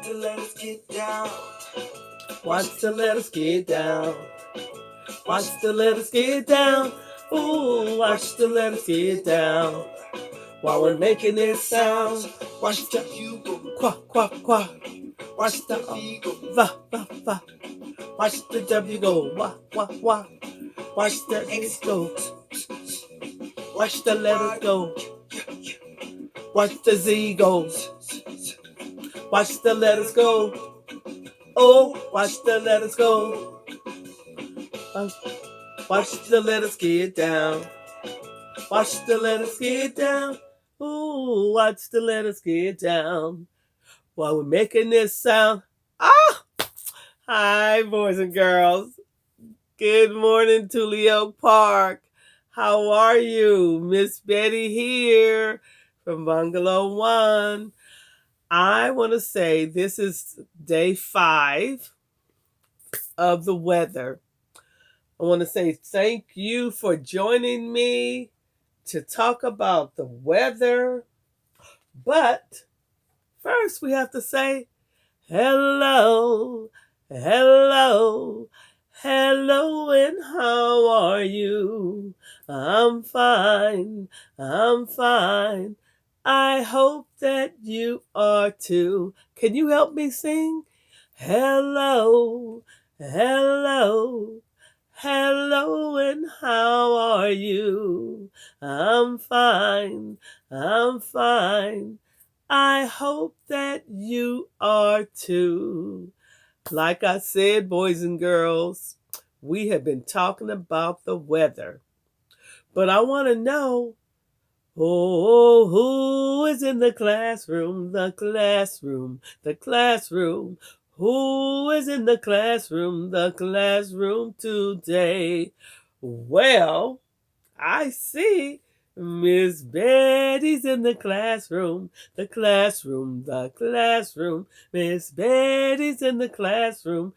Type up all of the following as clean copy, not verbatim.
the letters get down. Watch the letters get down. Watch the letters get down. Ooh, watch the letters get down. While we're making this sound, watch the U go. quack, quack, quack. Watch the V go. va, va, va. Watch the W go, wah, wah, wah. Watch the X go. Watch the letters go. Watch the Z go. Watch the letters go. Oh, watch the letters go. Watch the letters get down. Watch the letters get down. Ooh, watch the letters get down. While we're making this sound. Ah! Hi, boys and girls. Good morning, Tulio Park. How are you? Miss Betty here from Bungalow 1. I want to say this is day 5 of the weather. I want to say thank you for joining me to talk about the weather. But first we have to say hello, hello, hello, and how are you? I'm fine, I'm fine. I hope that you are too. Can you help me sing? Hello, hello, hello, and how are you? I'm fine, I'm fine. I hope that you are too. Like I said, boys and girls, we have been talking about the weather. But I want to know, oh, who is in the classroom, the classroom, the classroom? Who is in the classroom today? Well, I see Miss Betty's in the classroom, the classroom, the classroom. Miss Betty's in the classroom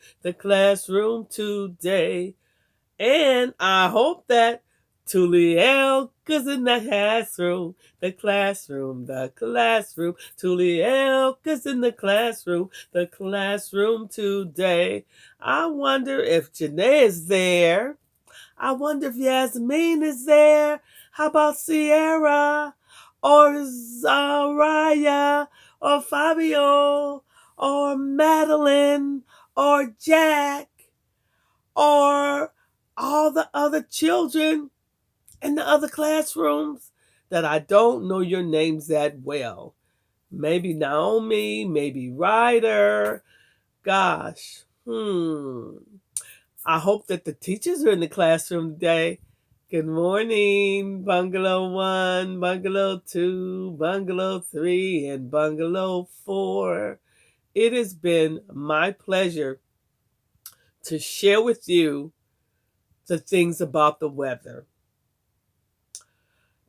today. And I hope that Tulielka's in the classroom, the classroom, the classroom. Tulielka's in the classroom today. I wonder if Janae is there. I wonder if Yasmin is there. How about Sierra or Zaraya or Fabio or Madeline or Jack or all the other children in the other classrooms that I don't know your names that well. Maybe Naomi, maybe Ryder. Gosh, I hope that the teachers are in the classroom today. Good morning, Bungalow 1, Bungalow 2, Bungalow 3, and Bungalow 4. It has been my pleasure to share with you the things about the weather.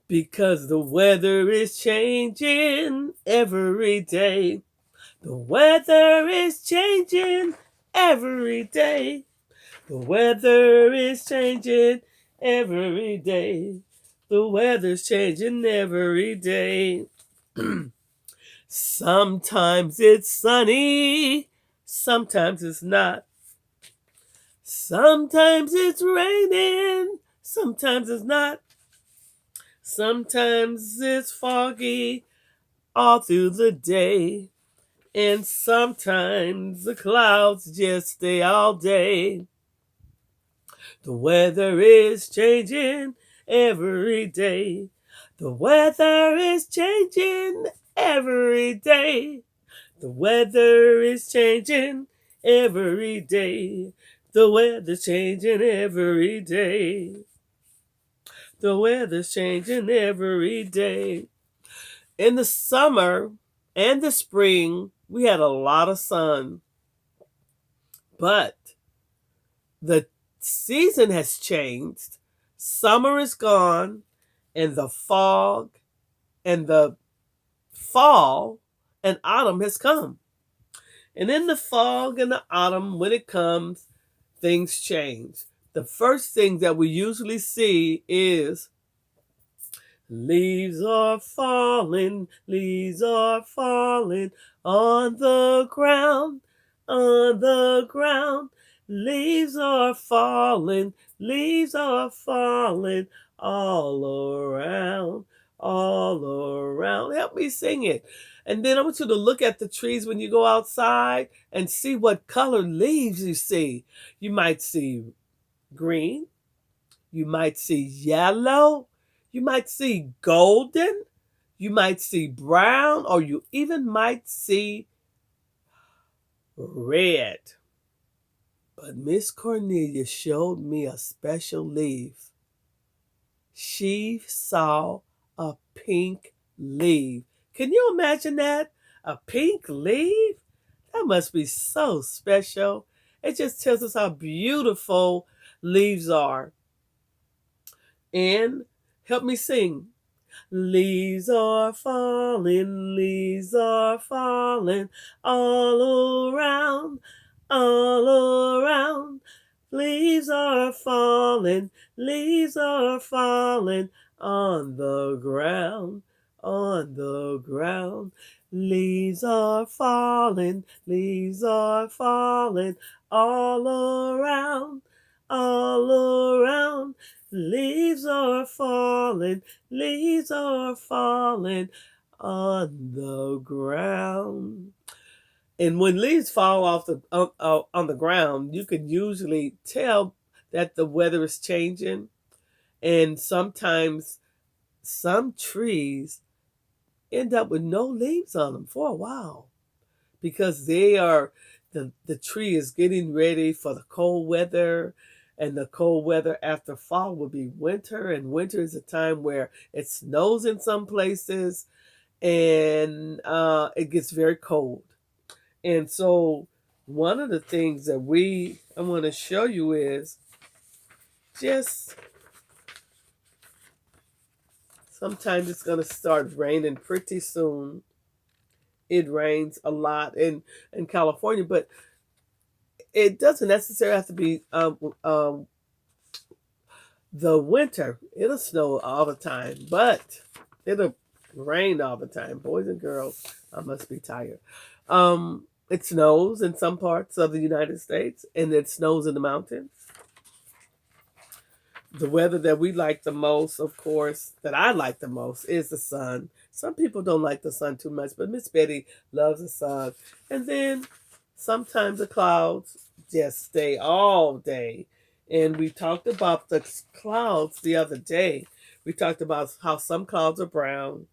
Because the weather is changing every day. The weather is changing every day. The weather is changing every day. The weather's changing every day. Sometimes it's sunny, sometimes it's not. Sometimes it's raining, sometimes it's not. Sometimes it's foggy all through the day. And sometimes the clouds just stay all day. The weather is changing every day. The weather is changing every day. The weather is changing every day. The weather's changing every day. The weather's changing every day. In the summer and the spring, we had a lot of sun. But the season has changed. Summer is gone, and the fog and the fall and autumn has come. And in the fog and the autumn, when it comes, things change. The first thing that we usually see is leaves are falling on the ground, on the ground. Leaves are falling all around, all around. Help me sing it. And then I want you to look at the trees when you go outside and see what color leaves you see. You might see green, you might see yellow, you might see golden, you might see brown, or you even might see red. But Miss Cornelia showed me a special leaf. She saw a pink leaf. Can you imagine that? A pink leaf? That must be so special. It just tells us how beautiful leaves are. And help me sing. Leaves are falling all around, all around. Leaves are falling on the ground, on the ground. Leaves are falling all around, all around. Leaves are falling on the ground. And when leaves fall off on the ground, you can usually tell that the weather is changing. And sometimes some trees end up with no leaves on them for a while because the tree is getting ready for the cold weather, and the cold weather after fall will be winter, and winter is a time where it snows in some places, and it gets very cold. And so one of the things that I want to show you is just sometimes it's going to start raining pretty soon. It rains a lot in California, but it doesn't necessarily have to be the winter. It'll snow all the time, but it'll rain all the time. Boys and girls, I must be tired. It snows in some parts of the United States, and it snows in the mountains. The weather that we like the most, of course, that I like the most, is the sun. Some people don't like the sun too much, but Miss Betty loves the sun. And then sometimes the clouds just stay all day. And we talked about the clouds the other day. We talked about how some clouds are brown,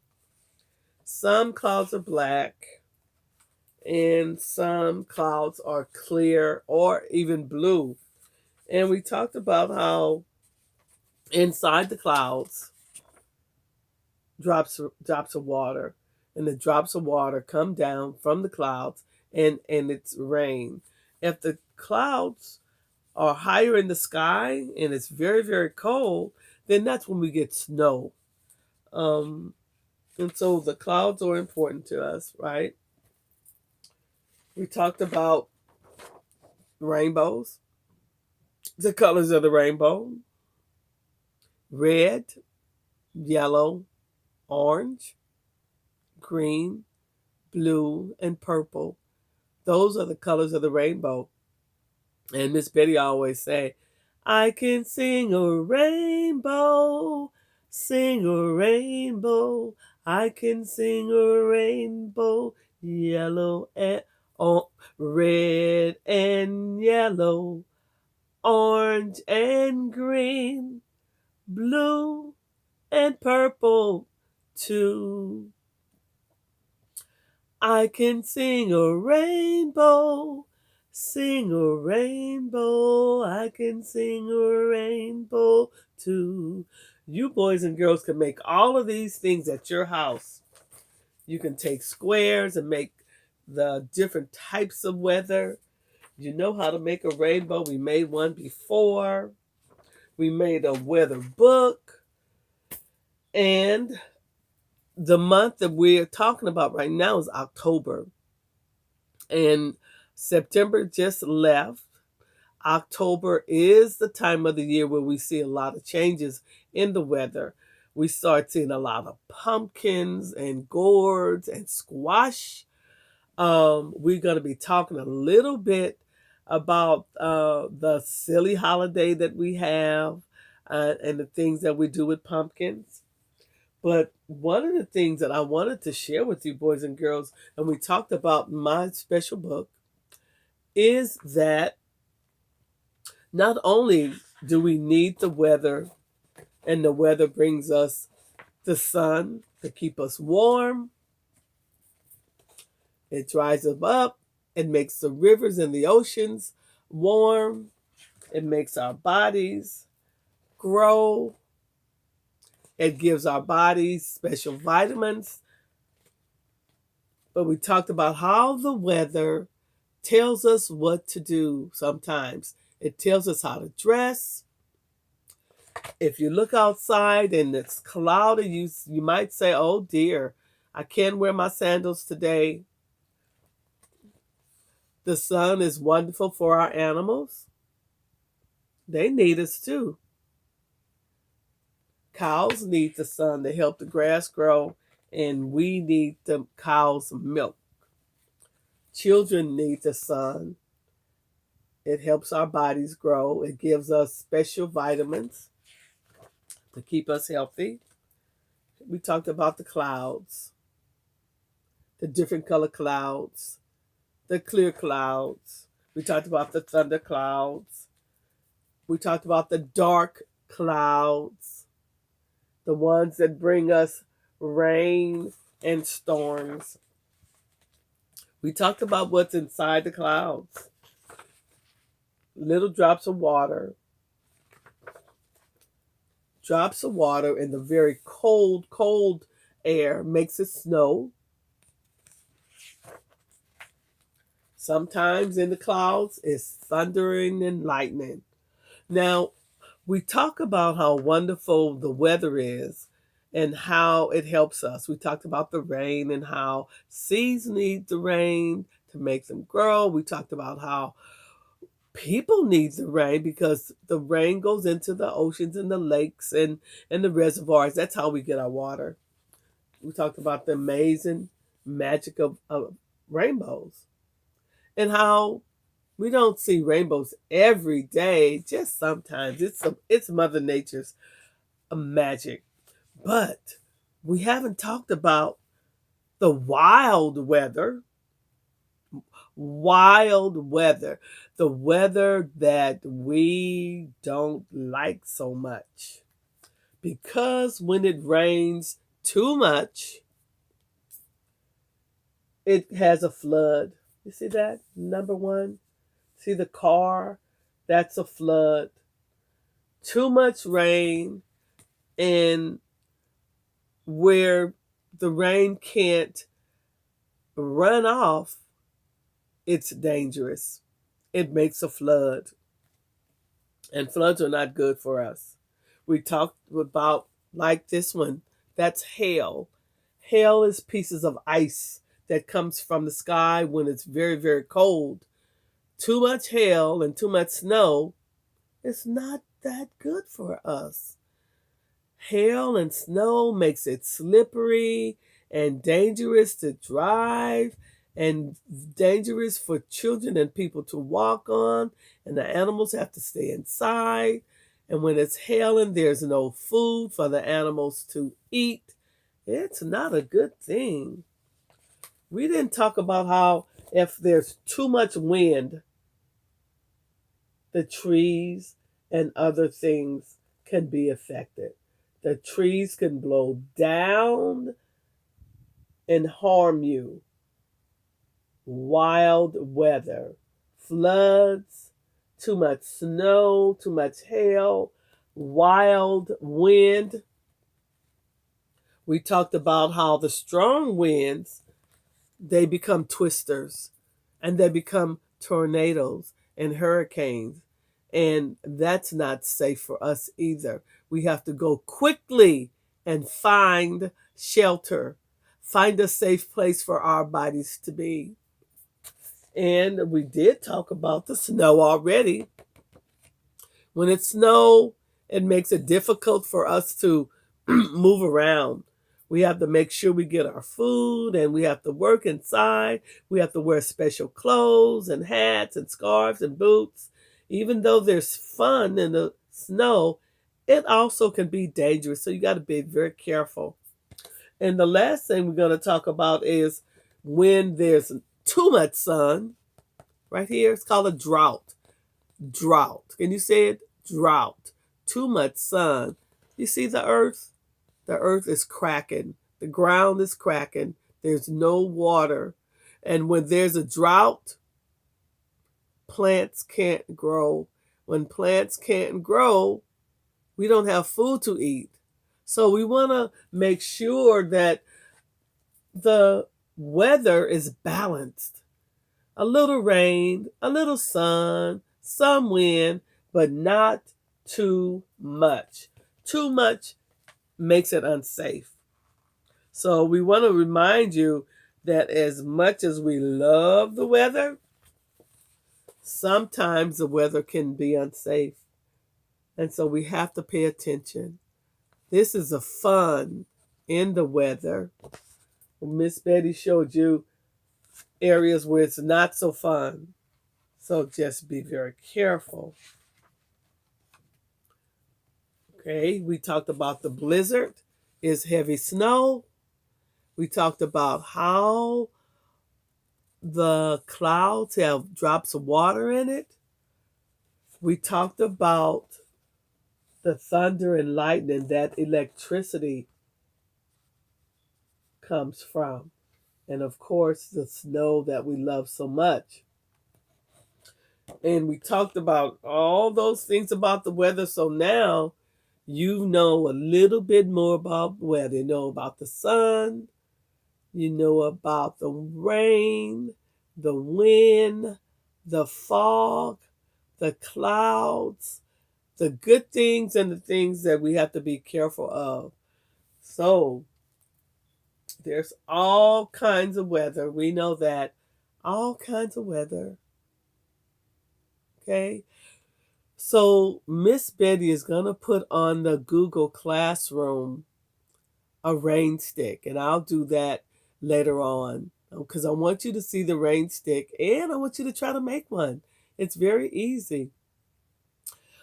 some clouds are black, and some clouds are clear or even blue. And we talked about how inside the clouds, drops of water, and the drops of water come down from the clouds, and it's rain. If the clouds are higher in the sky and it's very, very cold, then that's when we get snow. And so the clouds are important to us, right? We talked about rainbows, the colors of the rainbow: red, yellow, orange, green, blue, and purple. Those are the colors of the rainbow. And Miss Betty always say, I can sing a rainbow, sing a rainbow. I can sing a rainbow, yellow and red and yellow, orange and green, blue and purple too. I can sing a rainbow, sing a rainbow. I can sing a rainbow too. You boys and girls can make all of these things at your house. You can take squares and make the different types of weather. You know how to make a rainbow. We made one before. We made a weather book. And the month that we're talking about right now is October. And September just left. October is the time of the year where we see a lot of changes in the weather. We start seeing a lot of pumpkins and gourds and squash. We're going to be talking a little bit about the silly holiday that we have and the things that we do with pumpkins. But one of the things that I wanted to share with you, boys and girls, and we talked about my special book, is that not only do we need the weather, and the weather brings us the sun to keep us warm, it dries us up, it makes the rivers and the oceans warm, it makes our bodies grow, it gives our bodies special vitamins. But we talked about how the weather tells us what to do sometimes. It tells us how to dress. If you look outside and it's cloudy, you might say, oh dear, I can't wear my sandals today. The sun is wonderful for our animals. They need us too. Cows need the sun to help the grass grow, and we need the cow's milk. Children need the sun. It helps our bodies grow. It gives us special vitamins to keep us healthy. We talked about the clouds, the different color clouds, the clear clouds. We talked about the thunder clouds. We talked about the dark clouds, the ones that bring us rain and storms. We talked about what's inside the clouds. Little drops of water. Drops of water in the very cold, cold air makes it snow. Sometimes in the clouds it's thundering and lightning. Now, we talk about how wonderful the weather is and how it helps us. We talked about the rain and how seeds need the rain to make them grow. We talked about how people need the rain because the rain goes into the oceans and the lakes and the reservoirs. That's how we get our water. We talked about the amazing magic of rainbows and how we don't see rainbows every day, just sometimes. It's Mother Nature's magic. But we haven't talked about the wild weather. Wild weather. The weather that we don't like so much. Because when it rains too much, it has a flood. You see that? Number one. See the car? That's a flood. Too much rain, and where the rain can't run off, it's dangerous. It makes a flood. And floods are not good for us. We talked about, like this one, that's hail. Hail is pieces of ice that comes from the sky when it's very, very cold. Too much hail and too much snow is not that good for us. Hail and snow makes it slippery and dangerous to drive and dangerous for children and people to walk on, and the animals have to stay inside. And when it's hailing, there's no food for the animals to eat. It's not a good thing. We didn't talk about how if there's too much wind, the trees and other things can be affected. The trees can blow down and harm you. Wild weather, floods, too much snow, too much hail, wild wind. We talked about how the strong winds, they become twisters and they become tornadoes and hurricanes. And that's not safe for us either. We have to go quickly and find shelter, find a safe place for our bodies to be. And we did talk about the snow already. When it snows, it makes it difficult for us to move around. We have to make sure we get our food, and we have to work inside. We have to wear special clothes and hats and scarves and boots. Even though there's fun in the snow, it also can be dangerous. So you got to be very careful. And the last thing we're going to talk about is when there's too much sun. Right here, it's called a drought. Drought. Can you say it? Drought. Too much sun. You see the earth? The earth is cracking. The ground is cracking. There's no water. And when there's a drought, plants can't grow. When plants can't grow, we don't have food to eat. So we want to make sure that the weather is balanced. A little rain, a little sun, some wind, but not too much. Too much makes it unsafe. So we want to remind you that as much as we love the weather, sometimes the weather can be unsafe. And so we have to pay attention. This is a fun in the weather. Miss Betty showed you areas where it's not so fun. So just be very careful. Okay, we talked about the blizzard is heavy snow. We talked about how the clouds have drops of water in it. We talked about the thunder and lightning that electricity comes from. And of course, the snow that we love so much. And we talked about all those things about the weather. So now you know a little bit more about weather. You know about the sun. You know about the rain, the wind, the fog, the clouds, the good things and the things that we have to be careful of. So there's all kinds of weather. We know that. All kinds of weather. Okay. So Miss Betty is going to put on the Google Classroom a rain stick, and I'll do that later on because I want you to see the rain stick and I want you to try to make one. It's very easy.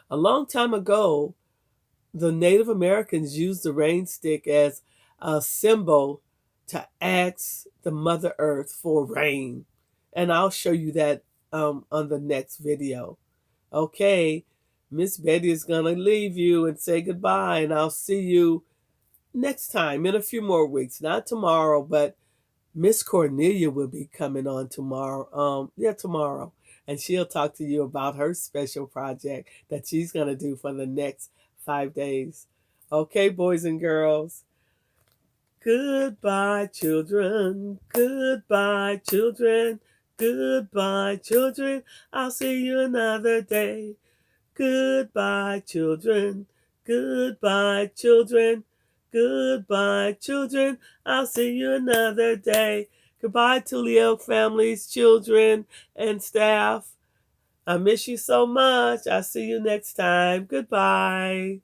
A long time ago, the Native Americans used the rain stick as a symbol to ask the Mother Earth for rain. And I'll show you that on the next video. Okay, Miss Betty is going to leave you and say goodbye, and I'll see you next time in a few more weeks. Not tomorrow, but Miss Cornelia will be coming on tomorrow. Tomorrow. And she'll talk to you about her special project that she's going to do for the next 5 days. Okay, boys and girls. Goodbye, children. Goodbye, children. Goodbye, children. I'll see you another day. Goodbye, children. Goodbye, children. Goodbye, children. I'll see you another day. Goodbye to Leo families, children, and staff. I miss you so much. I'll see you next time. Goodbye.